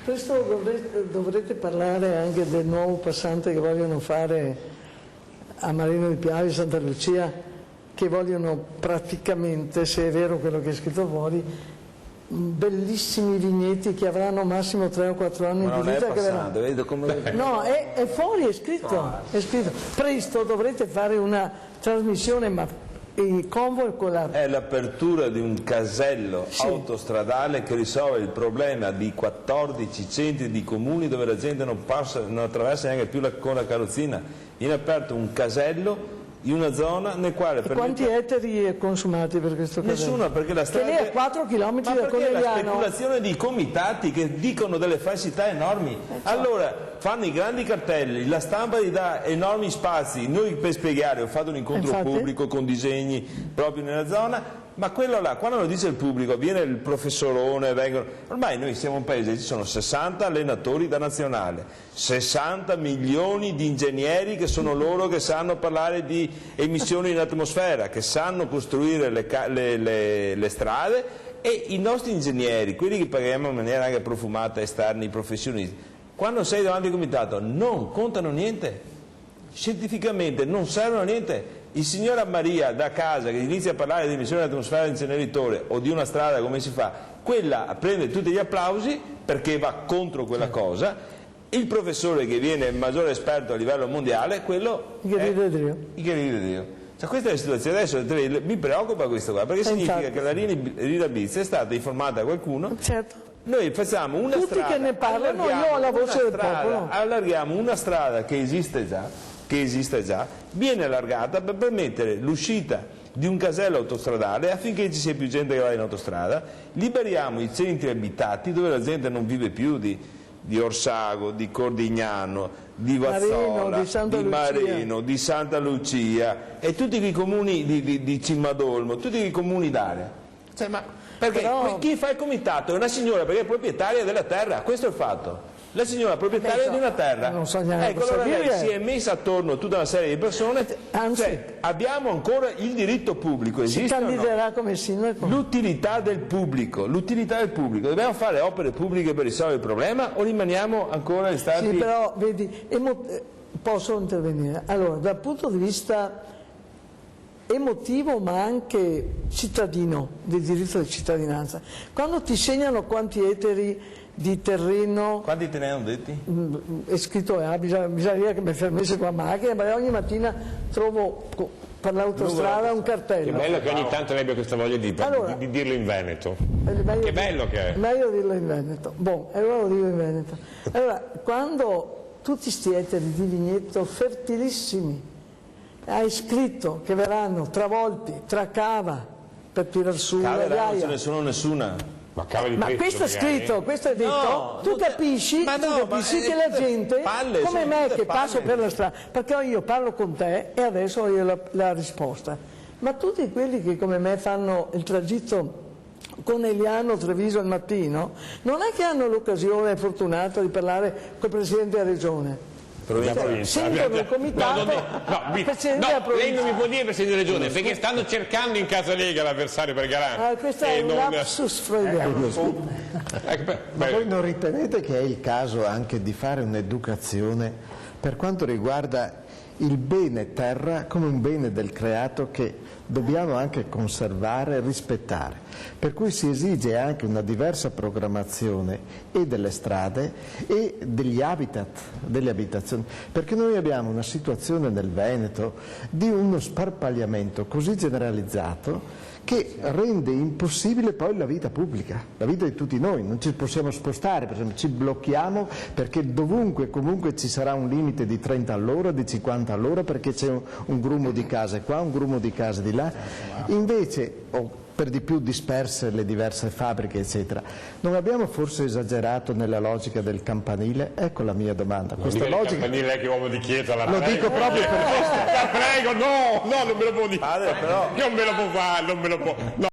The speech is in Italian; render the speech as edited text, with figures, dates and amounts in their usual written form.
Questo dovrete parlare anche del nuovo passante che vogliono fare a Marino di Piave, Santa Lucia, che vogliono praticamente, se è vero quello che è scritto fuori, bellissimi vigneti che avranno massimo 3 o 4 anni di vita. Passante, vedo come... No, è fuori, è scritto. Presto dovrete fare una trasmissione, ma convoco È l'apertura di un casello autostradale che risolve il problema di 14 centri di comuni dove la gente non attraversa neanche più con la carrozzina. Viene aperto un casello in una zona nel quale... Quanti ettari consumati per questo casello? Nessuno, perché la strada... Che lei è a 4 km da Conegliano. La speculazione di comitati che dicono delle falsità enormi. Allora, fanno i grandi cartelli, la stampa gli dà enormi spazi. Noi per spiegare, ho fatto un incontro pubblico con disegni proprio nella zona, ma quello là, quando lo dice il pubblico, viene il professorone, ormai noi siamo un paese, ci sono 60 allenatori da nazionale, 60 milioni di ingegneri che sono loro che sanno parlare di emissioni in atmosfera, che sanno costruire le strade, e i nostri ingegneri, quelli che paghiamo in maniera anche profumata, esterni, professionisti, quando sei davanti al comitato non contano niente, scientificamente non servono a niente. Il signor Maria da casa che inizia a parlare di emissioni dell'atmosfera dell'inceneritore o di una strada, come si fa, quella prende tutti gli applausi perché va contro quella cosa. Il professore che viene il maggiore esperto a livello mondiale, quello che ride Dio. Cioè, questa è la situazione. Adesso mi preoccupa questo qua, perché significa che la Rina Biz è stata informata da qualcuno. Certo. Noi facciamo una tutti strada, che ne parlano, io ho la voce del popolo. Allarghiamo una strada che esiste già, viene allargata per permettere l'uscita di un casello autostradale affinché ci sia più gente che va in autostrada, liberiamo i centri abitati dove la gente non vive più di Orsago, di Cordignano, di Vazzola, di Marino, di Santa Lucia e tutti i comuni di Cimadolmo, tutti i comuni d'area. Cioè, perché chi fa il comitato è una signora perché è proprietaria della terra, questo è il fatto. La signora proprietaria di una terra, non so neanche, allora lei si è messa attorno tutta una serie di persone, anzi, abbiamo ancora il diritto pubblico, esiste si candiderà come sindaco? L'utilità del pubblico, dobbiamo fare opere pubbliche per risolvere il problema o rimaniamo ancora in stati... Sì, però vedi, posso intervenire? Allora, dal punto di vista emotivo ma anche cittadino, del diritto di cittadinanza, quando ti segnano quanti ettari di terreno... Quanti te ne hanno detti? È scritto, bisogna che mi fermessi con la macchina, ma ogni mattina trovo per l'autostrada un cartello. Che bello che ogni tanto abbia questa voglia di dirlo in Veneto. Che bello che è. Meglio dirlo in Veneto. Allora lo dico in Veneto. Allora, quando tutti questi ettari di vigneto fertilissimi hai scritto che verranno travolti tra cava per tirar su la ghiaia. Non ce ne sono nessuna. Ma questo è scritto, questo è detto, tu capisci che la gente, come me che passo per la strada, perché io parlo con te e adesso ho io la risposta, ma tutti quelli che come me fanno il tragitto Conegliano-Treviso al mattino, non è che hanno l'occasione fortunata di parlare col Presidente della Regione. Sentono il comitato lei non mi può dire Presidente di Regione perché stanno cercando in casa Lega l'avversario per Galan. Questo è un lapsus freudiano. Ma voi non ritenete che è il caso anche di fare un'educazione per quanto riguarda il bene terra come un bene del creato che dobbiamo anche conservare e rispettare, per cui si esige anche una diversa programmazione e delle strade e degli habitat, delle abitazioni, perché noi abbiamo una situazione nel Veneto di uno sparpagliamento così generalizzato che rende impossibile poi la vita pubblica, la vita di tutti noi, non ci possiamo spostare, per esempio ci blocchiamo perché dovunque comunque ci sarà un limite di 30 all'ora, di 50 all'ora perché c'è un grumo di case qua, un grumo di case di là, invece per di più disperse le diverse fabbriche eccetera. Non abbiamo forse esagerato nella logica del campanile? Ecco la mia domanda. Questa logica... Il campanile è che uomo di chiesa, lo dico proprio per questo. La prego, no, non me lo può dire. Però... Non me lo può fare, non me lo può... No.